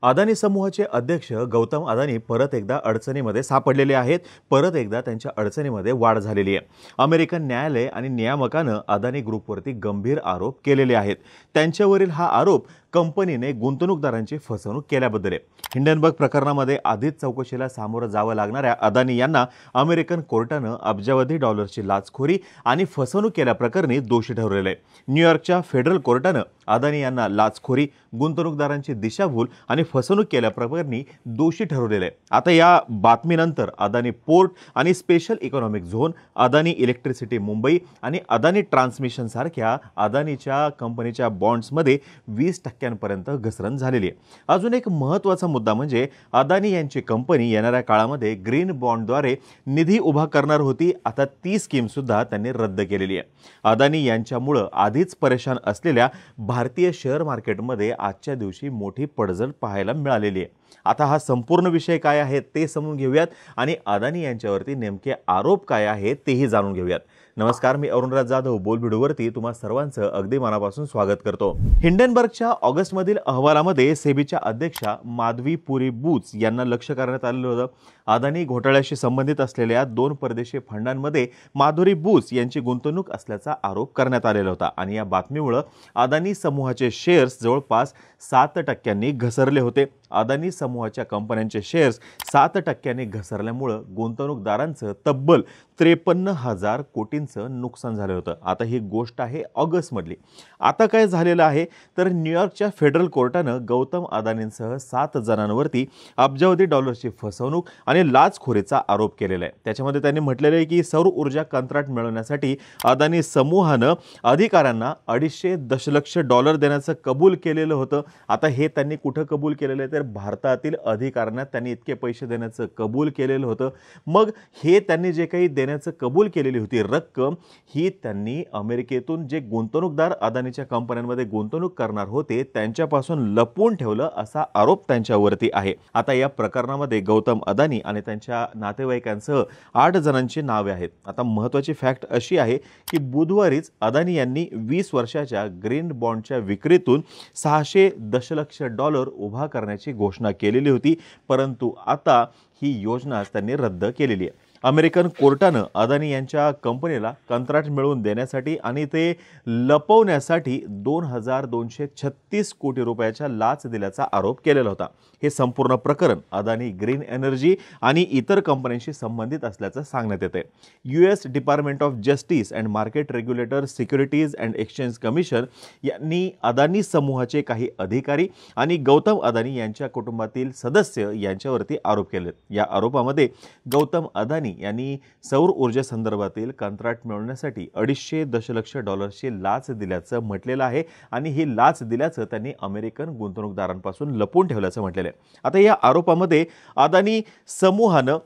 अदानी समूहाचे अध्यक्ष गौतम अदानी परत एकदा अडचणीमध्ये सापडलेले आहेत। परत एकदा त्यांच्या अडचणीमध्ये वाढ झालेली आहे। अमेरिकन न्यायालय आणि नियामकाने अदानी ग्रुपवरती गंभीर आरोप केलेले आहेत। त्यांच्यावरील हा आरोप कंपनीने गुंतवणूकदारांची फसवणूक केल्याबद्दल आहे। हिंडनबर्ग प्रकरणामध्ये आधीच चौकशीला सामोरं जावं लागणाऱ्या अदानी यांना अमेरिकन कोर्टाने अब्जावधी डॉलर्सची लाचखोरी आणि फसवणूक केल्याप्रकरणी दोषी ठरवलेले आहे। न्यूयॉर्कच्या फेडरल कोर्टाने अदानी यांना लाचखोरी, गुंतवणूकदारांची दिशाभूल आणि फसवणूक केल्याप्रकरणी दोषी ठरवलेले आहे। आता या बातमीनंतर अदानी पोर्ट आणि special economic zone, Adani electricity Mumbai आणि अदानी ट्रान्समिशन सारख्या अदानीच्या कंपनीच्या बॉन्ड्समध्ये 20% घसरण झालेली आहे। अजून एक महत्त्वाचा मुद्दा म्हणजे अदानी यांची कंपनी येणाऱ्या काळामध्ये ग्रीन बॉन्डद्वारे निधी उभा करणार होती। आता ती स्कीम सुद्धा त्यांनी रद्द केलेली आहे। अदानी यांच्यामुळे आधीच परेशान असलेल्या भारतीय शेअर मार्केटमध्ये आजच्या दिवशी मोठी पडझड पाहायला मिळालेली आहे। आता हा संपूर्ण विषय काय आहे ते समजून घेऊयात आणि अदानी यांच्यावरती नेमके आरोप काय आहेत तेही जाणून घेऊयात। नमस्कार, मी अरुणराज जाधव बोलबिडूवरती तुम्हा सर्वांचं अगदी मनापासून स्वागत करतो। हिंडनबर्गच्या ऑगस्टमधील अहवालामध्ये सेबीच्या अध्यक्षा माधवी पुरी बुच यांना लक्ष्य करण्यात आलेलं होतं। अदानी घोटाळ्याशी संबंधित असलेल्या 2 परदेशी फंडांमध्ये माधुरी बुच यांची गुंतवणूक असल्याचा आरोप करण्यात आलेला होता आणि या बातमीमुळे अदानी समूहाचे शेअर्स जवळपास 7% घसरले होते। अदानी समूहाच्या कंपन्यांचे शेअर्स 7% घसरल्यामुळे गुंतवणूकदारांचं तब्बल 53,000 कोटींचं नुकसान झालं होतं। आता ही गोष्ट आहे ऑगस्टमधली। आता काय झालेलं आहे तर न्यूयॉर्कच्या फेडरल कोर्टाने गौतम अदानींसह 7 जणांवरती अब्जावधी डॉलर्सची फसवणूक आणि लाचखोरीचा आरोप केलेला आहे। त्याच्यामध्ये त्यांनी म्हटलेलं आहे की सौर ऊर्जा कंत्राट मिळवण्यासाठी अदानी समूहाने अधिकाऱ्यांना 250 दशलक्ष डॉलर देण्याचं कबूल केलेलं होतं। आता हे त्यांनी कुठं कबूल केलेलं आहे तर भारतातील अधिकाऱ्यांना त्यांनी इतके पैसे देण्याचं कबूल केलेलं होतं। मग हे त्यांनी जे काही देण्याचं कबूल केलेली होती रक्कम ही त्यांनी अमेरिकेतून जे गुंतवणूकदार अदानीच्या कंपन्यांमध्ये गुंतवणूक करणार होते त्यांच्यापासून लपवून ठेवलं असा आरोप त्यांच्यावरती आहे। आता या प्रकरणामध्ये गौतम अदानी आणि त्यांच्या नातेवाईकांसह 8 जणांची नावे आहेत। आता महत्त्वाची फॅक्ट अशी आहे की बुधवारीच अदानी यांनी 20 वर्षाच्या ग्रीन बॉन्डच्या विक्रीतून 600 दशलक्ष डॉलर उभा करण्याची घोषणा केलेली होती, परंतु आता ही योजना त्यांनी रद्द केलेली आहे। अमेरिकन कोर्टाने अदानी यांच्या कंपनीला कंत्राट मिळवून देण्यासाठी आणि ते लपवण्यासाठी 2236 कोटी रुपयाच्या लाच दिल्याचा आरोप केलेला होता। हे संपूर्ण प्रकरण अदानी ग्रीन एनर्जी आणि इतर कंपन्यांशी संबंधित असल्याचं सांगण्यात येते। US department of justice and market regulator securities and exchange commission यांनी अदानी समूहाचे काही अधिकारी आणि गौतम अदानी यांच्या कुटुंबातील सदस्य यांच्यावरती आरोप केले। या आरोपामध्ये गौतम अदानी यांनी सौर ऊर्जा संदर्भातील कंत्राट मिळवण्यासाठी 250 दशलक्ष डॉलर्सची लाच दिल्याचं म्हटलेलं आहे आणि ही लाच दिल्याचं त्यांनी अमेरिकन गुंतवणूकदारांपासून लपवून ठेवल्याचं म्हटलेलं आहे। आता या आरोपामध्ये अदानी समूहाने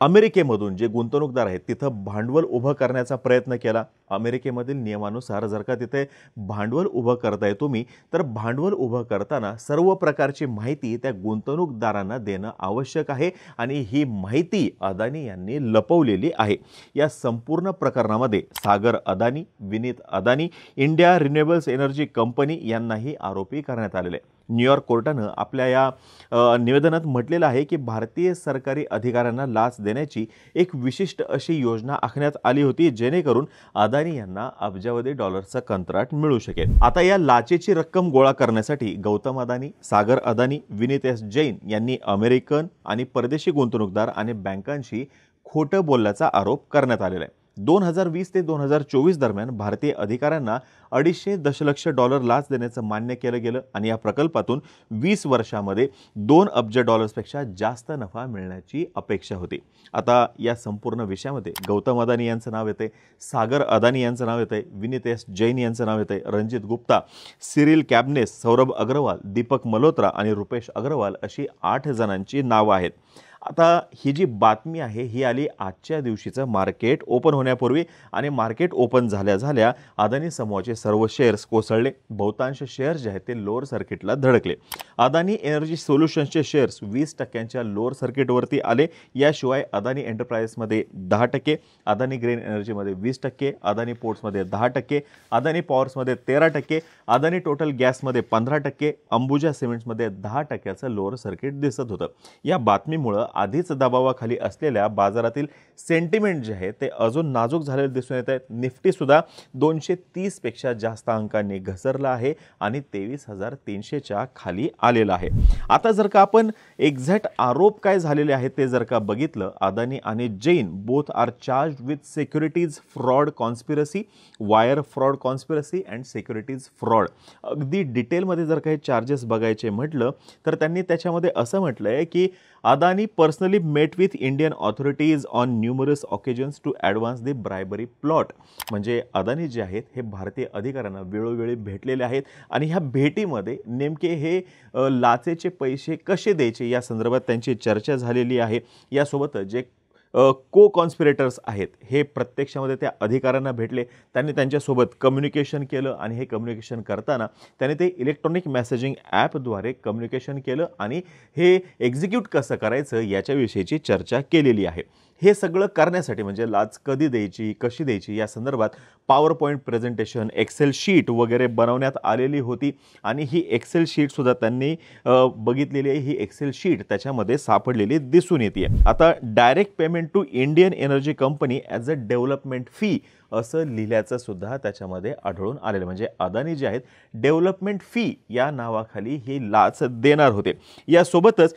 अमेरिकेमधून जे गुंतवणूकदार आहेत तिथं भांडवल उभं करण्याचा प्रयत्न केला। अमेरिकेमधील नियमानुसार जर का तिथे भांडवल उभं करताय तुम्ही तर भांडवल उभं करताना सर्व प्रकारची माहिती त्या गुंतवणूकदारांना देणं आवश्यक आहे आणि ही माहिती अदानी यांनी लपवलेली आहे। या संपूर्ण प्रकरणामध्ये Sagar Adani, Vineet Adani, India renewables energy company यांनाही आरोपी करण्यात आलेले आहे। न्यूयॉर्क कोर्टाने आपल्या या निवेदनात म्हटलेलं आहे की भारतीय सरकारी अधिकाऱ्यांना लाच देण्याची एक विशिष्ट अशी योजना आखण्यात आली होती जेणेकरून अदानी यांना अब्जावधी डॉलर्सचं कंत्राट मिळू शकेल। आता या लाचेची रक्कम गोळा करण्यासाठी गौतम अदानी, सागर अदानी, विनीत एस जैन यांनी अमेरिकन आणि परदेशी गुंतवणूकदार आणि बँकांशी खोटं बोलल्याचा आरोप करण्यात आलेला आहे। 2020 ते 2024 दरम्यान भारतीय अधिकाऱ्यांना 250 दशलक्ष डॉलर लाच देण्याचं मान्य केलं गेलं आणि या प्रकल्पातून 20 वर्षांमध्ये 2 अब्ज डॉलर्सपेक्षा जास्त नफा मिळण्याची अपेक्षा होती। आता या संपूर्ण विषयामध्ये गौतम अदानी यांचं नाव येते, सागर अदानी यांचं नाव येते, विनीत एस जैन यांचं नाव येते, रणजित गुप्ता, सिरिल कॅबनेस, सौरभ अग्रवाल, दीपक मल्होत्रा आणि रुपेश अग्रवाल अशी 8 जणांची नावं आहेत। आता ही जी बातमी आहे ही आली आजच्या दिवशीचं मार्केट ओपन होण्यापूर्वी आणि मार्केट ओपन झाल्या अदानी समूहाचे सर्व शेअर्स कोसळले। बहुतांश शेअर्स जे आहेत ते लोअर सर्किटला धडकले। अदानी एनर्जी सोल्युशन्सचे शेअर्स 20% लोअर सर्किटवरती आले. याशिवाय अदानी एंटरप्राइजेसमध्ये 10%, अदानी ग्रीन एनर्जीमध्ये 20%, अदानी पोर्ट्समध्ये 10%, अदानी पॉवर्समध्ये 13%, अदानी टोटल गॅसमध्ये 15%, अंबुजा सिमेंट्समध्ये 10%चं लोअर सर्किट दिसत होतं. या बातमीमुळे आधीच दबावाखाली असलेल्या बाजारातील सेंटिमेंट जे आहे ते अजून नाजूक झालेले दिसून येत आहेत. निफ्टी सुद्धा 230 पेक्षा जास्त अंकांनी घसरला आहे आणि 23,300च्या खाली आलेला आहे. आता जर का आपण एक्झॅक्ट आरोप काय झालेले आहेत ते जर का बघितलं, अदानी आणि Jain both are charged with securities fraud conspiracy, wire fraud conspiracy and securities fraud. अगदी डिटेलमध्ये जर काही चार्जेस बघायचे म्हटलं तर त्यांनी त्याच्यामध्ये असं म्हटलंय की Adani personally met with Indian authorities on numerous occasions to advance the bribery plot. म्हणजे अदानी जे आहेत हे भारतीय अधिकाऱ्यांना वेळोवेळी भेटलेले आहेत आणि ह्या भेटीमध्ये नेमके हे लाचेचे पैसे कसे द्यायचे या संदर्भात त्यांची चर्चा झालेली आहे. यासोबतच जे को कॉन्स्पिरेटर्स आहेत हे प्रत्यक्षामध्ये त्या अधिकाऱ्यांना भेटले, त्यांनी त्यांच्यासोबत कम्युनिकेशन केलं आणि हे कम्युनिकेशन करताना त्यांनी ते इलेक्ट्रॉनिक मेसेजिंग ॲपद्वारे कम्युनिकेशन केलं आणि हे एक्झिक्यूट कसं करायचं याच्याविषयीची चर्चा केलेली आहे. हे सगळं करण्यासाठी म्हणजे लाच कधी द्यायची, कशी द्यायची या संदर्भात power point presentation, excel sheet वगैरे बनवण्यात आलेली होती आणि ही एक्सेल शीटसुद्धा त्यांनी बघितलेली आहे. ही एक्सेल शीट त्याच्यामध्ये सापडलेली दिसून येते. आता direct payment to Indian energy company as a development fee असं लिहिल्याचं सुद्धा त्याच्यामध्ये आढळून आलेलं. म्हणजे अदानी जे आहेत डेव्हलपमेंट फी या नावाखाली ही लाच देणार होते. यासोबतच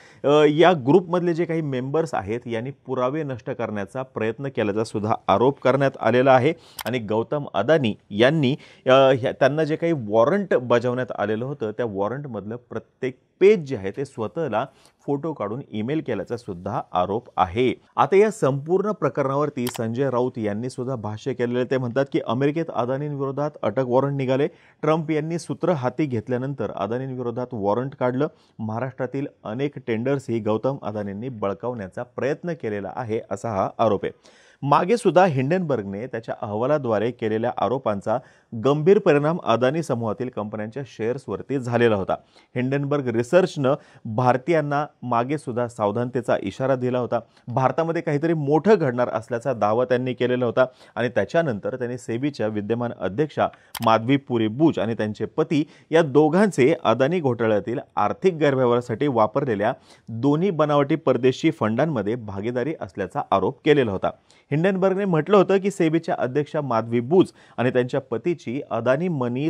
या ग्रुपमधले जे काही मेंबर्स आहेत यांनी पुरावे नष्ट करण्याचा प्रयत्न केल्याचा सुद्धा आरोप करण्यात आलेला आहे आणि गौतम अदानी यांनी त्यांना जे काही वॉरंट बजावण्यात आलेलं होतं त्या वॉरंटमधलं प्रत्येक पेज जे आहे ते स्वतःला फोटो काढून ईमेल केल्याचा सुद्धा आरोप आहे. आता या संपूर्ण प्रकरणावरती संजय राऊत यांनी सुद्धा भाष्य केलेले. ते म्हणतात की अमेरिकेत अदानींविरोधात अटक वॉरंट निघाले. ट्रम्प यांनी सूत्र हाती घेतल्यानंतर अदानींविरोधात वॉरंट काढलं. महाराष्ट्रातील अनेक टेंडर्सही गौतम अदानींनी बळकावण्याचा प्रयत्न केलेला आहे असा हा आरोप आहे. मागे सुद्धा हिंडनबर्गने त्याच्या अहवालाद्वारे केलेल्या आरोपांचा गंभीर परिणाम अदानी समूहातील कंपन्यांच्या शेअर्सवरती झालेला होता. हिंडनबर्ग रिसर्चनं भारतीयांना मागे सुद्धा सावधानतेचा इशारा दिला होता. भारतामध्ये काहीतरी मोठं घडणार असल्याचा दावा त्यांनी केलेला होता आणि त्याच्यानंतर त्यांनी सेबीच्या विद्यमान अध्यक्षा माधवी पुरी बुच आणि त्यांचे पती या दोघांचे अदानी घोटाळ्यातील आर्थिक गैरव्यवहारासाठी वापरलेल्या दोन्ही बनावटी परदेशी फंडांमध्ये भागीदारी असल्याचा आरोप केलेला होता. हिंडनबर्गने म्हटलं होतं की सेबीच्या अध्यक्षा माधवी बुच आणि त्यांच्या पतीची अदानी मनी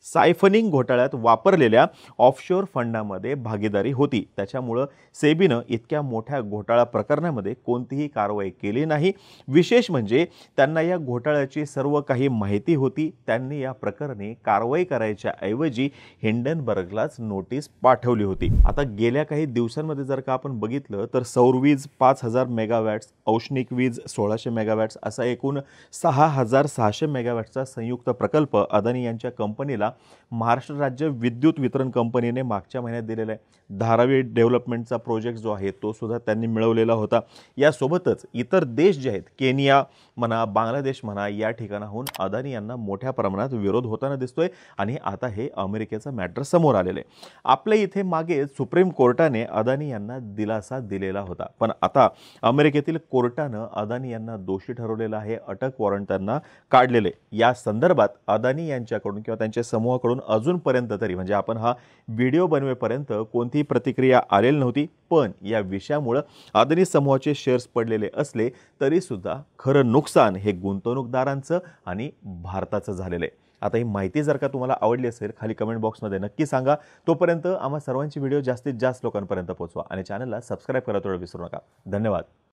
सायफनिंग घोटाळ्यात वापरलेल्या ऑफशोर फंडामध्ये भागीदारी होती. त्याच्यामुळं सेबीनं इतक्या मोठ्या घोटाळा प्रकरणामध्ये कोणतीही कारवाई केली नाही. विशेष म्हणजे त्यांना या घोटाळ्याची सर्व काही माहिती होती. त्यांनी या प्रकरणी कारवाई करायच्या ऐवजी हिंडनबर्गलाच नोटीस पाठवली होती. आता गेल्या काही दिवसांमध्ये जर का आपण बघितलं तर सौरवीज 5,000 मेगावॅट्स, औष्णिक वीज 1,600 मेगावॅट्स असा एकूण 6,600 मेगावॅट्सचा संयुक्त प्रकल्प अदानी यांच्या कंपनीला महाराष्ट्र राज्य विद्युत वितरण कंपनीने मागच्या महिन्यात दिलेला आहे. धारावी डेव्हलपमेंटचा प्रोजेक्ट जो आहे तो सुद्धा त्यांनी मिळवलेला होता. यासोबतच इतर देश जे आहेत केनिया म्हणा, बांगलादेश म्हणा या ठिकाणाहून अदानी यांना मोठ्या प्रमाणात विरोध होताना दिसतोय आणि आता हे अमेरिकेचं मॅटर समोर आलेलं आहे. आपल्या इथे मागे सुप्रीम कोर्टाने अदानी यांना दिलासा दिलेला होता, पण आता अमेरिकेतील कोर्टानं अदानी यांना दोषी ठरवलेलं आहे. अटक वॉरंट त्यांना काढलेले. या संदर्भात अदानी यांच्याकडून किंवा त्यांच्या समूहाकडून अजूनपर्यंत तरी म्हणजे आपण हा व्हिडिओ बनवेपर्यंत कोणतीही प्रतिक्रिया आलेली नव्हती. पण या विषयामुळे अदानी समूहाचे शेअर्स पडलेले असले तरी सुद्धा खरं नुकसान हे गुंतवणूकदारांचं आणि भारताचं झालेलं आहे. आता ही माहिती जर का तुम्हाला आवडली असेल खाली कमेंट बॉक्समध्ये नक्की सांगा. तोपर्यंत आम्हा सर्वांची व्हिडिओ जास्तीत जास्त लोकांपर्यंत पोहोचवा आणि चॅनलला सबस्क्राईब करायला थोडं विसरू नका. धन्यवाद.